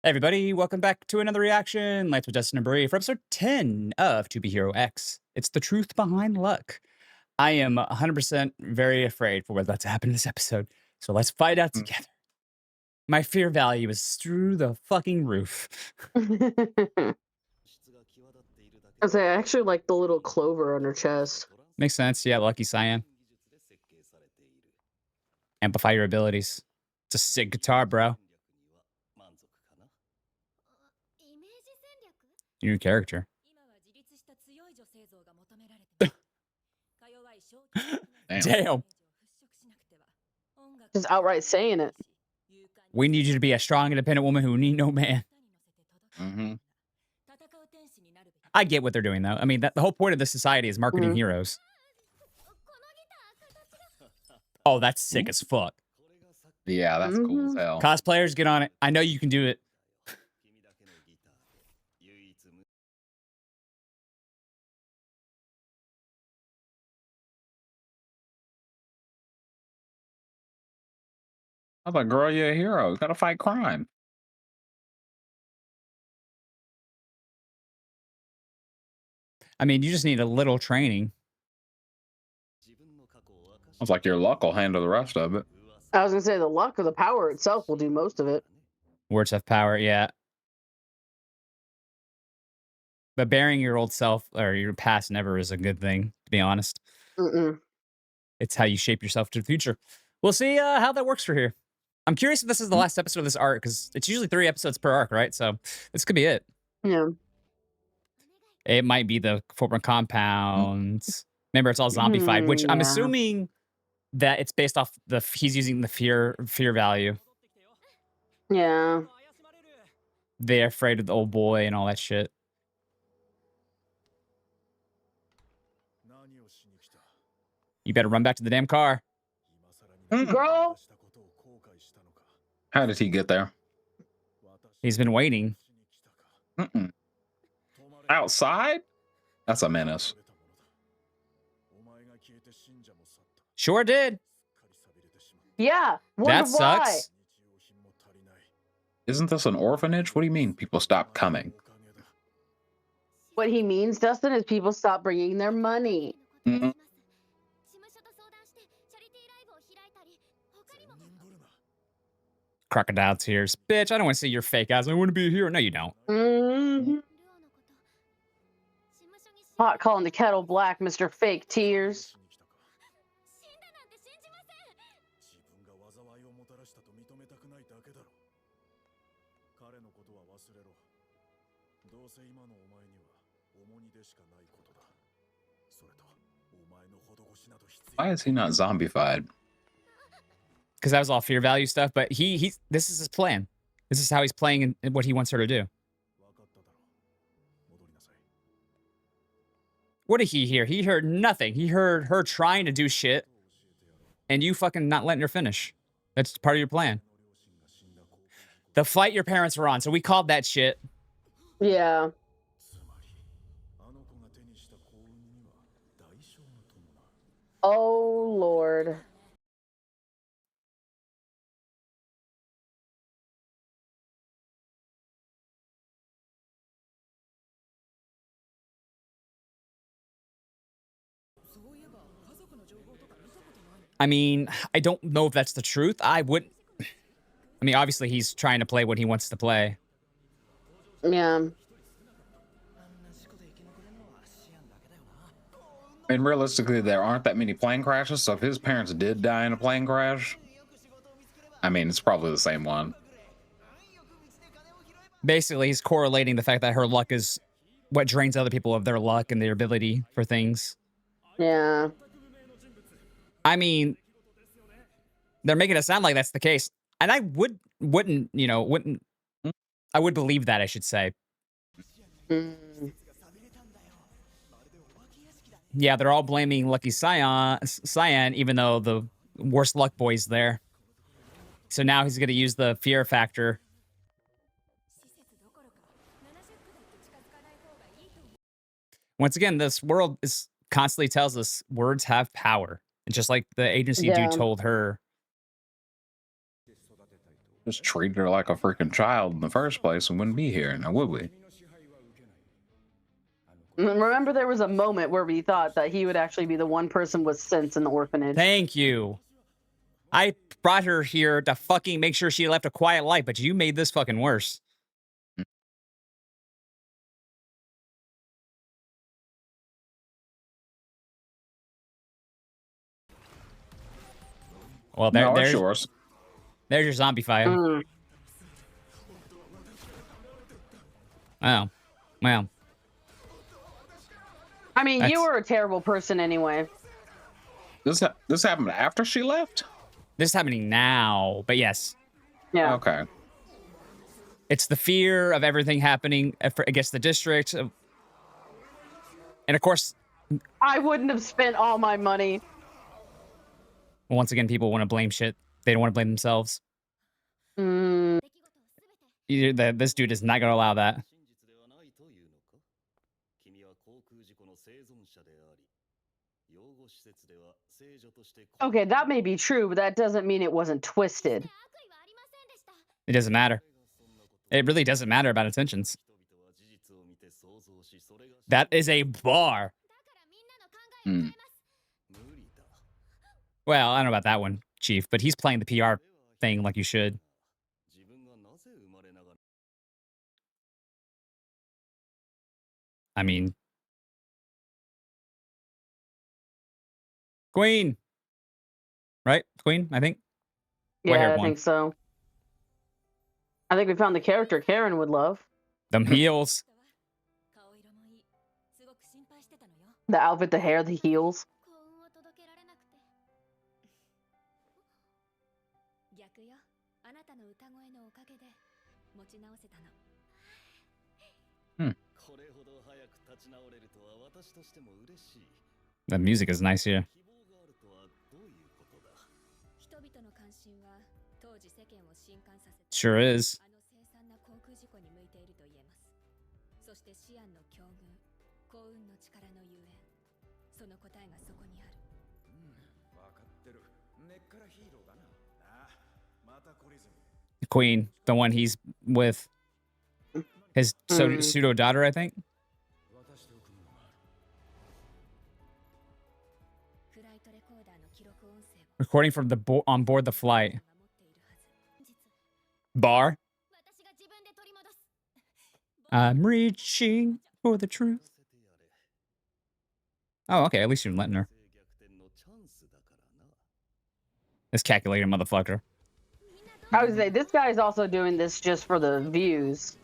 Hey everybody, welcome back to another reaction. Lights with Justin and Brie for episode 10 of To Be Hero X. It's the truth behind luck. I am 100% very afraid for what's about to happen in this episode, so let's find out Mm. together. My fear value is through the fucking roof. I say I actually like the little clover on her chest. Makes sense, yeah, lucky cyan. Amplify your abilities. It's a sick guitar, bro. Your new character. Damn. Just outright saying it. We need you to be a strong, independent woman who need no man. Mm-hmm. I get what they're doing, though. I mean, the whole point of this society is marketing heroes. Oh, that's sick as fuck. Yeah, that's cool as hell. Cosplayers, get on it. I know you can do it. I was like, girl, you're a hero. You gotta fight crime. I mean, you just need a little training. I was like, your luck will handle the rest of it. I was gonna say the luck or the power itself will do most of it. Words have power, yeah. But burying your old self or your past never is a good thing, to be honest. It's how you shape yourself to the future. We'll see how that works for here. I'm curious if this is the last episode of this arc, because it's usually 3 episodes per arc, right? So this could be it. Yeah. It might be the former compounds. Remember, it's all zombified, which I'm assuming that it's based off he's using the fear value. Yeah. They're afraid of the old boy and all that shit. You better run back to the damn car. Girl. How did he get there? He's been waiting. Outside? That's a menace. Sure did. Yeah. That sucks. Isn't this an orphanage? What do you mean people stop coming? What he means, Dustin, is people stop bringing their money. Crocodile tears. Bitch, I don't want to see your fake ass. I want to be a hero. No, you don't. Pot calling the kettle black, Mr. Fake Tears. Why is he not zombified? Because that was all fear value stuff, but this is his plan. This is how he's playing and what he wants her to do. What did he hear? He heard nothing. He heard her trying to do shit, and you fucking not letting her finish. That's part of your plan. The fight your parents were on, so we called that shit. Yeah. Oh, Lord. I mean, I don't know if that's the truth. I mean, obviously, he's trying to play what he wants to play. Yeah. And realistically, there aren't that many plane crashes, so if his parents did die in a plane crash, I mean, it's probably the same one. Basically, he's correlating the fact that her luck is what drains other people of their luck and their ability for things. Yeah. I mean, they're making it sound like that's the case. And I wouldn't, I would believe that, I should say. Yeah, they're all blaming Lucky Cyan, even though the worst luck boy's there. So now he's going to use the fear factor. Once again, this world is constantly tells us words have power. And just like the agency dude told her. Just treated her like a freaking child in the first place and wouldn't be here, now would we? Remember, there was a moment where we thought that he would actually be the one person with sense in the orphanage. Thank you. I brought her here to fucking make sure she left a quiet life, but you made this fucking worse. Well, No, it's there's yours. there's your zombie fire. Mm. Oh, well. I mean, you That's- were a terrible person anyway. This happened after she left? This is happening now, but yes. Yeah. Okay. It's the fear of everything happening against the district. And of course, I wouldn't have spent all my money. once again, people want to blame shit. They don't want to blame themselves. Mm. This dude is not going to allow that. Okay, that may be true, but that doesn't mean it wasn't twisted. It doesn't matter. It really doesn't matter about intentions. That is a bar. Hmm. Well, I don't know about that one, Chief, but he's playing the PR thing like you should. I mean, Queen. Right? Queen, I think. Yeah, White-haired I one. think so. I think we found the character Karen would love. Them heels. The outfit, the hair, the heels. The music is nice here. Sure is. Queen, the one he's with. His pseudo daughter, I think. Recording from the on board the flight. Bar. I'm reaching for the truth. Oh, okay. At least you're letting her. This calculator motherfucker. I would say this guy's also doing this just for the views.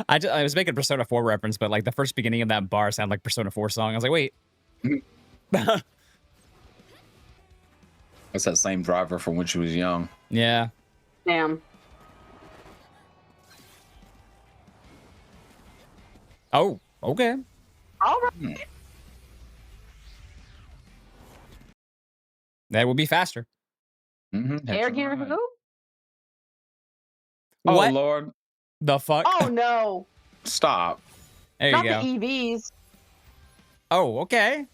I was making a Persona 4 reference, but like the first beginning of that bar sounded like Persona 4 song. I was like, wait. That's that same driver from when she was young. Yeah. Damn. Oh, okay. All right. That would be faster. Air gear who? Oh, What Lord. the fuck? Oh no. Stop. There Not you go. the EVs. Oh, okay.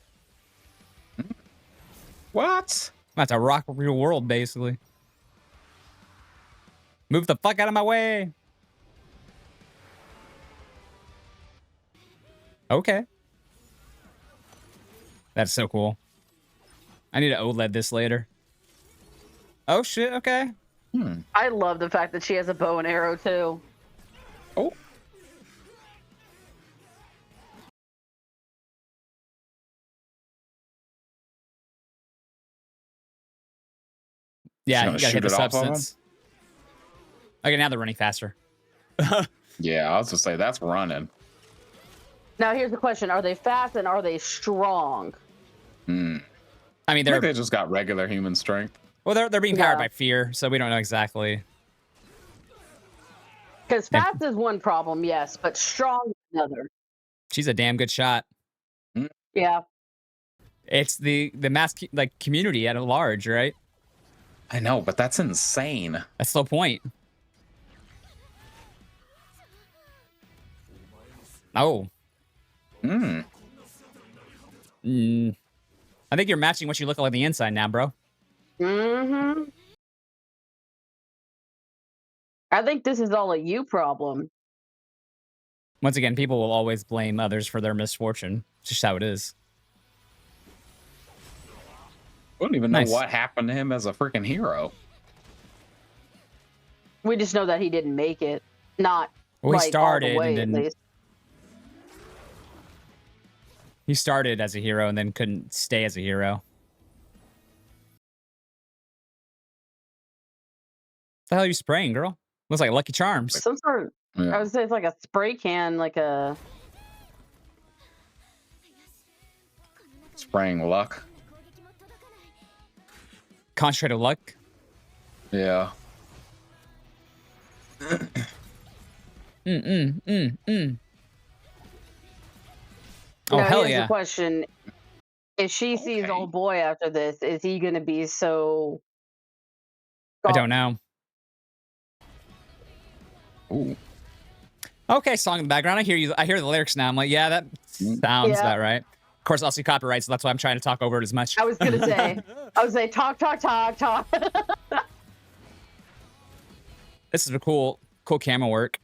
What? That's a rock real world, basically. Move the fuck out of my way. Okay. That's so cool. I need to OLED this later. Oh, shit. Okay. I love the fact that she has a bow and arrow too. Oh. Yeah, gonna you gotta hit shoot the it off of 'em? substance. Okay, now they're running faster. Yeah, I was gonna say that's running. Now here's the question: are they fast and are they strong? I mean, I think they're they just got regular human strength. they're being powered Yeah. by fear, so we don't know exactly. Because Yeah. fast is one problem, yes, but strong is another. She's a damn good shot. Yeah. It's the mass community at large, right? I know, but that's insane. That's the point. Oh. Mm. I think you're matching what you look like on the inside now, bro. Mm-hmm. I think this is all a you problem. Once again, people will always blame others for their misfortune. It's just how it is. We don't even know Nice. what happened to him as a freaking hero. We just know that he didn't make it. Not Well, he like all the started and way, at then least. he started as a hero and then couldn't stay as a hero. What the hell are you spraying, girl? Looks like Lucky Charms. Some sort of, I Yeah. would say it's like a spray can, like a. Spraying luck. Concentrated luck. Yeah. Oh, Now, hell here's the yeah. question: if she sees Okay. old boy after this, is he going to be so? I don't know. Ooh. Okay, song in the background. I hear you. I hear the lyrics now. I'm like, yeah, that sounds Yeah. about right. Of course, I'll see copyright, so that's why I'm trying to talk over it as much. I was gonna say, talk, talk, talk, talk. This is a cool camera work.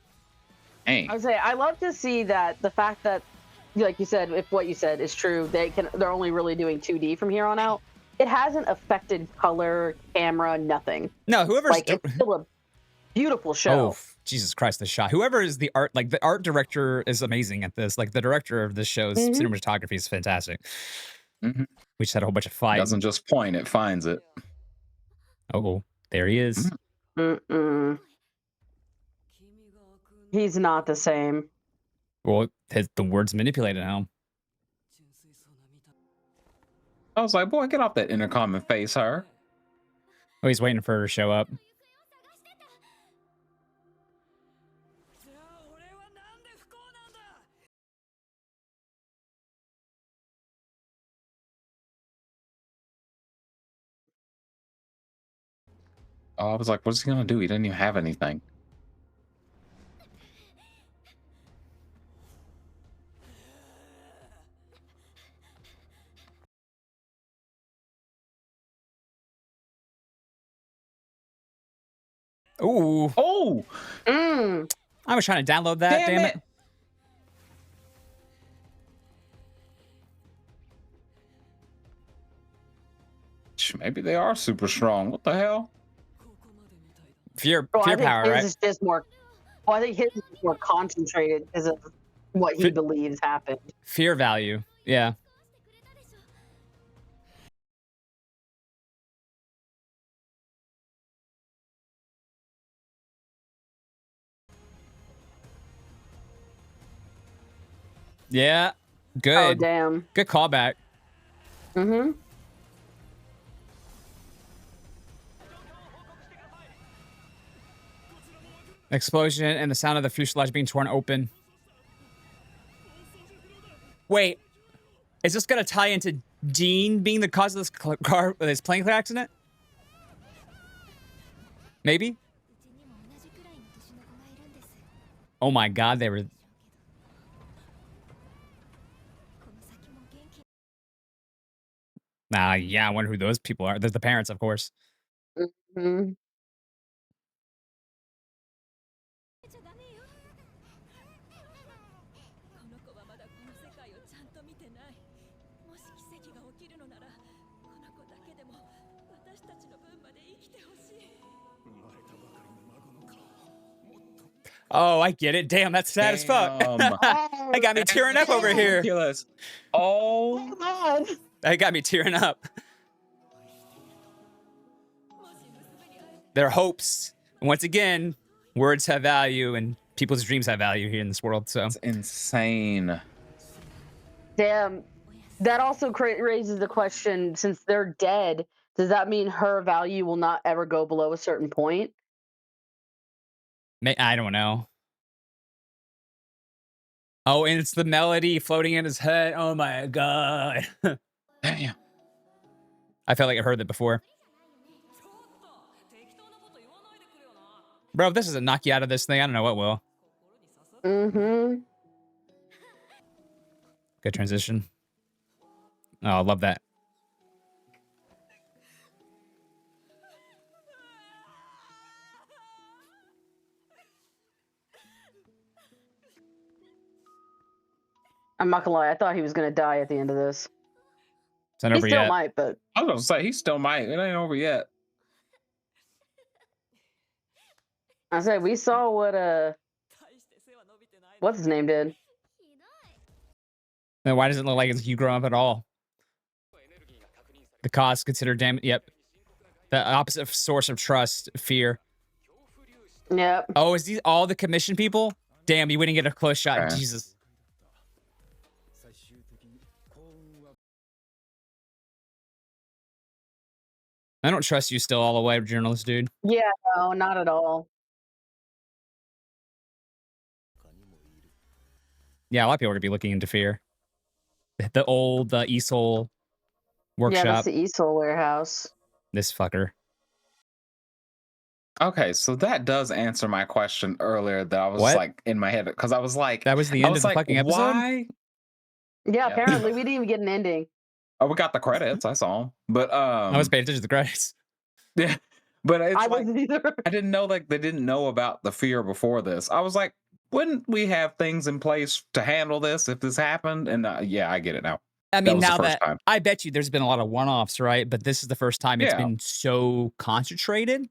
Dang. I would say I love to see that the fact that, like you said, if what you said is true, they're only really doing 2D from here on out. It hasn't affected color, camera, nothing. No, whoever's Like it's still a beautiful show. oh Jesus Christ, the shot. Whoever is the art, like the art director, is amazing at this. Like the director of this show's cinematography is fantastic. Mhm. We just had a whole bunch of fight. Doesn't just point, it finds it. Oh, there he is. Mm-mm. He's not the same. Well, the words manipulated him. I was like, boy, get off that intercom and face her. Oh, he's waiting for her to show up. Oh, I was like, what's he gonna do? He didn't even have anything. Ooh, Oh, I was trying to download that. Damn it. Maybe they are super strong. What the hell? Fear I think power, his right? is just more. Well, I think his is more concentrated because of what he believes happened. Fear value. Yeah. Yeah. Good. Oh damn. Good callback. Mm-hmm. Explosion and the sound of the fuselage being torn open. Wait, is this gonna tie into Dean being the cause of this plane accident? Maybe. Oh my God, they were. Nah, yeah, I wonder who those people are. There's the parents, of course. Mm-hmm. Oh, I get it. Damn, that's sad as fuck. Damn. That got me tearing up over here. Ridiculous. Oh, God. That got me tearing up. Their hopes. And once again, words have value and people's dreams have value here in this world. So it's insane. Damn. That also raises the question: since they're dead, does that mean her value will not ever go below a certain point? I don't know. Oh, and it's the melody floating in his head. Oh my God. Damn. I felt like I heard that before. Bro, if this doesn't knock you out of this thing, I don't know what will. Mm-hmm. Good transition. Oh, I love that. I'm not gonna lie. I thought he was gonna die at the end of this. It's not He over still yet. might, but I was gonna say he still might. It ain't over yet. I said we saw what what's his name did. Then why does it look like it's you growing up at all? The cause considered damage. Yep. The opposite source of trust, fear. Yep. Oh, is these all the commission people? Damn, you wouldn't get a close shot. Okay. Jesus. I don't trust you still all the way, journalist dude. Yeah. No, not at all. Yeah, a lot of people are gonna be looking into fear. The old ESOL Yeah, that's workshop. the ESOL warehouse. This fucker. Okay, so that does answer my question earlier that I was What? like in my head because I was like, That was the I end was of the like, fucking episode? why? Yeah, Yeah. apparently we didn't even get an ending. Oh, we got the credits. I saw them, but I was paying attention to the credits. yeah, but it's I like wasn't either. I didn't know like they didn't know about the fear before this. I was like, wouldn't we have things in place to handle this if this happened? And yeah, I get it now. I mean, was the now first that time. I bet you there's been a lot of one-offs, right? But this is the first time it's Yeah. been so concentrated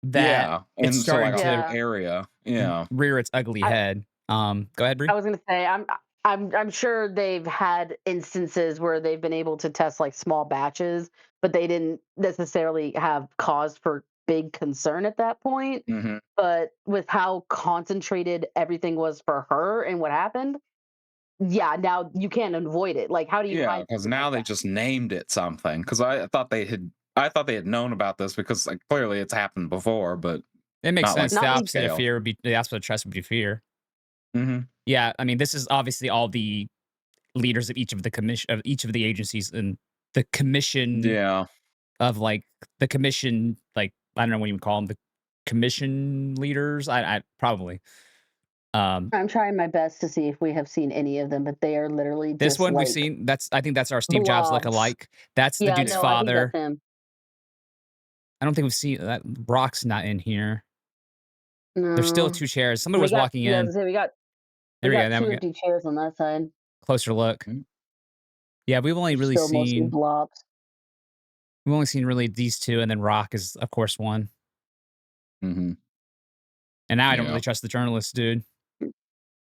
that Yeah, it's and so like starting a to- whole area. Yeah, rear its ugly I- head. Go ahead, Bree. I was gonna say I'm sure they've had instances where they've been able to test like small batches, but they didn't necessarily have cause for big concern at that point. hmm But with how concentrated everything was for her and what happened, yeah, now you can't avoid it. Like, how do you? yeah, hide because something now like they that? just named it something. Because I thought they had known about this because like clearly it's happened before, but It makes not like sense. The Not opposite of scale. fear would be the opposite of trust would be fear. hmm Yeah, I mean, this is obviously all the leaders of each of the agencies and the commission yeah, of like the commission, like I don't know what you would call them, the commission leaders. I probably. I'm trying my best to see if we have seen any of them, but they are literally This just one we've like seen. I think that's our Steve Jobs blobs. look-alike. That's the Yeah, dude's no, I think father. that's him. I don't think we've seen that. Brock's not in here. No. There's still two chairs. Somebody We was got- walking yeah, I in. was gonna say, we got There we go. Now two we get empty chairs on that side. closer look. Mhm. Yeah, we've only really Still mostly seen blobs. really these two, and then Rock is of course one. hmm And now I don't Yeah. really trust the journalist, dude.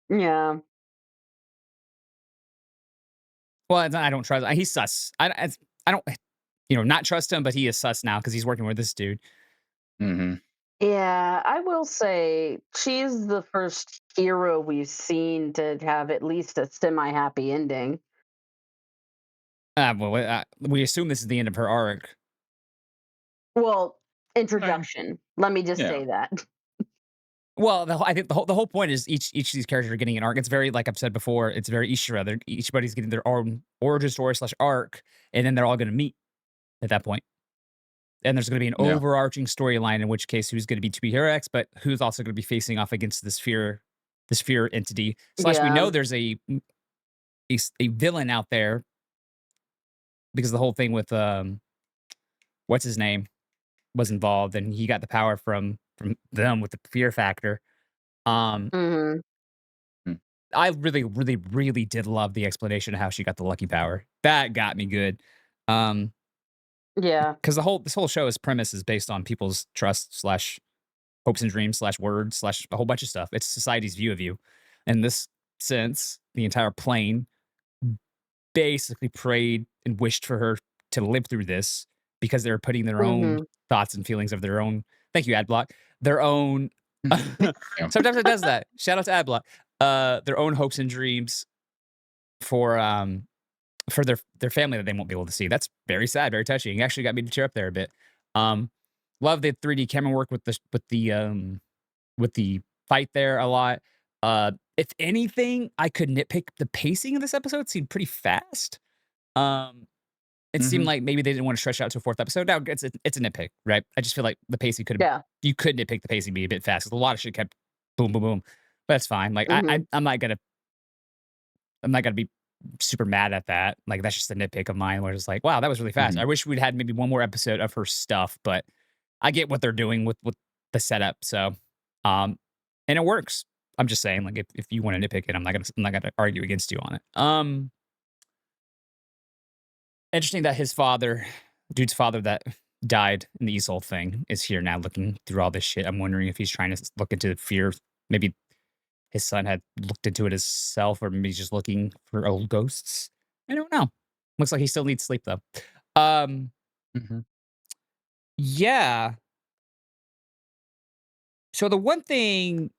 Yeah. Well, I don't trust. He's sus. I don't, not trust him, but he is sus now because he's working with this dude. hmm Yeah, I will say she's the first hero we've seen to have at least a semi-happy ending. We assume this is the end of her arc. Well, introduction. Let me just Yeah. say that. Well, I think the whole point is each of these characters are getting an arc. It's very, like I've said before, it's very Ishira. Eachbody's getting their own origin story / arc, and then they're all going to meet at that point. And there's going to be an Yeah. overarching storyline, in which case who's going to be 2B Hero but who's also going to be facing off against this fear entity. / we Yeah. know there's a villain out there because the whole thing with what's his name was involved, and he got the power from them with the fear factor. hmm I really, really, really did love the explanation of how she got the lucky power. That got me good. Yeah. Because this whole show's premise is based on people's trust / hopes and dreams / words / a whole bunch of stuff. It's society's view of you. In this sense, the entire plane basically prayed and wished for her to live through this because they were putting their own Mhm. thoughts and feelings of their own. Thank you, Adblock. Their own. Yeah. Sometimes it does that. Shout out to Adblock. Their own hopes and dreams for their family that they won't be able to see. That's very sad, very touching. It actually got me to tear up there a bit. Love the 3D camera work with the fight there a lot. If anything, I could nitpick the pacing of this episode. It seemed pretty fast. It seemed Mhm. like maybe they didn't want to stretch out to a fourth episode. Now it's a nitpick, right? I just feel like the pacing could have Yeah. you could nitpick the pacing be a bit fast. 'Cause a lot of shit kept boom, boom, boom. But that's fine. Like Mhm. I'm not gonna be super mad at that. Like that's just a nitpick of mine where it's like, wow, that was really fast. Mhm. I wish we'd had maybe one more episode of her stuff, but I get what they're doing with the setup. So and it works. I'm just saying, like, if you want to nitpick it, I'm not gonna argue against you on it. Interesting that his father, dude's father that died in the Easel thing, is here now looking through all this shit. I'm wondering if he's trying to look into fear. Maybe his son had looked into it himself, or maybe he's just looking for old ghosts. I don't know. Looks like he still needs sleep though. Um, Mhm. yeah. So the one thing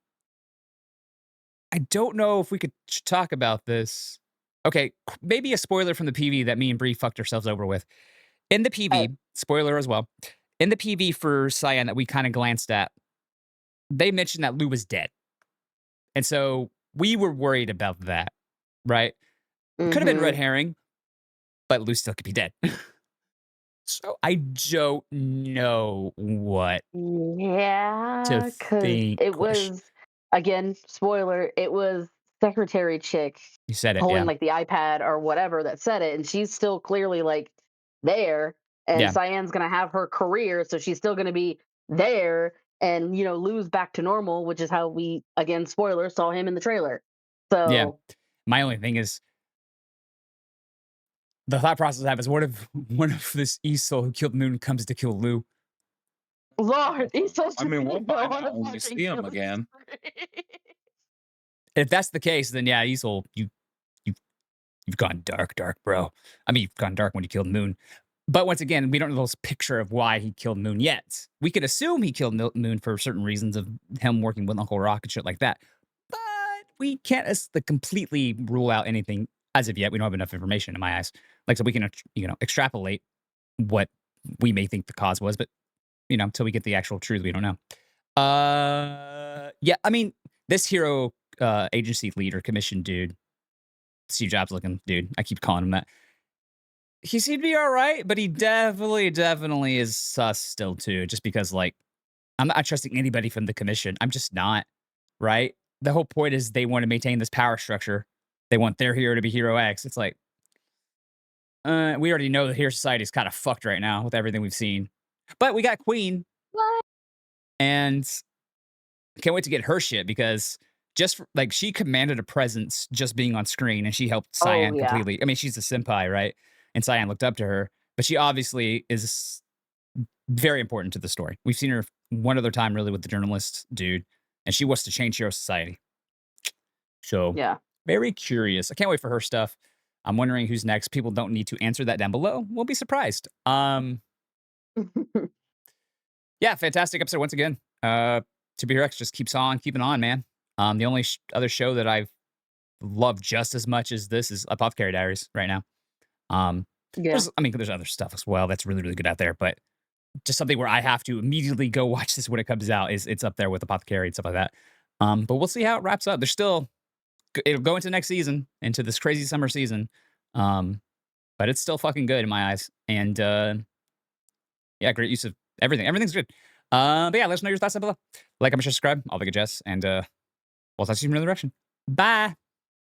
I don't know if we could talk about this. Okay, maybe a spoiler from the PV that me and Bree fucked ourselves over with. In the Hey, PV, spoiler as well. In the PV for Cyan that we kind of glanced at, they mentioned that Lou was dead. And so we were worried about that, right? Could have been red mm-hmm. herring, but Lou still could be dead. So I don't know what to Yeah, because think. it was, again, spoiler, it was secretary chick You said it, pulling yeah. like the iPad or whatever that said it, and she's still clearly like there, and Yeah, Cyan's gonna have her career, so she's still gonna be there, and Lou's back to normal, which is how we, again, spoiler, saw him in the trailer. yeah. So My only thing is the thought process I have is what if one of this Esau who killed Moon comes to kill Lou? Lord, he's so I mean, gonna we'll go find on a out when we fucking see him killing again. spree. If that's the case, then yeah, Esau, you you've gone dark, dark, bro. I mean, you've gone dark when you killed Moon. But once again, we don't know this picture of why he killed Moon yet. We could assume he killed Moon for certain reasons of him working with Uncle Rock and shit like that. But we can't completely rule out anything as of yet. We don't have enough information in my eyes. Like, so we can, extrapolate what we may think the cause was, but, until we get the actual truth, we don't know. Yeah, I mean, this hero agency leader commission dude, Steve Jobs looking dude, I keep calling him that. He seemed to be all right, but he definitely is sus still too. Just because, like, I'm not trusting anybody from the commission. I'm just not. Right. The whole point is they want to maintain this power structure. They want their hero to be Hero X. It's like, we already know the Hero Society is kind of fucked right now with everything we've seen. But we got Queen, What? and can't wait to get her shit because like she commanded a presence just being on screen, and she helped Oh Cyan yeah, completely. I mean, she's a senpai, right? And Cyan looked up to her, but she obviously is very important to the story. We've seen her one other time, really, with the journalist dude, and she wants to change Hero Society. So yeah. very curious. I can't wait for her stuff. I'm wondering who's next. People don't need to answer that down below. We'll be surprised. Yeah, fantastic episode once again. To be Rex just keeps on keeping on, man. The only other show that I've loved just as much as this is Apothecary Diaries right now. Um, Yeah. there's other stuff as well that's really, really good out there, but just something where I have to immediately go watch this when it comes out is it's up there with Apothecary and stuff like that. But we'll see how it wraps up. There's still it'll go into next season, into this crazy summer season. Um, but it's still fucking good in my eyes. And yeah, great use of everything. Everything's good. But yeah, let us know your thoughts down below. Like, comment, share, subscribe, all the good jazz, and we'll talk to you in another direction. Bye.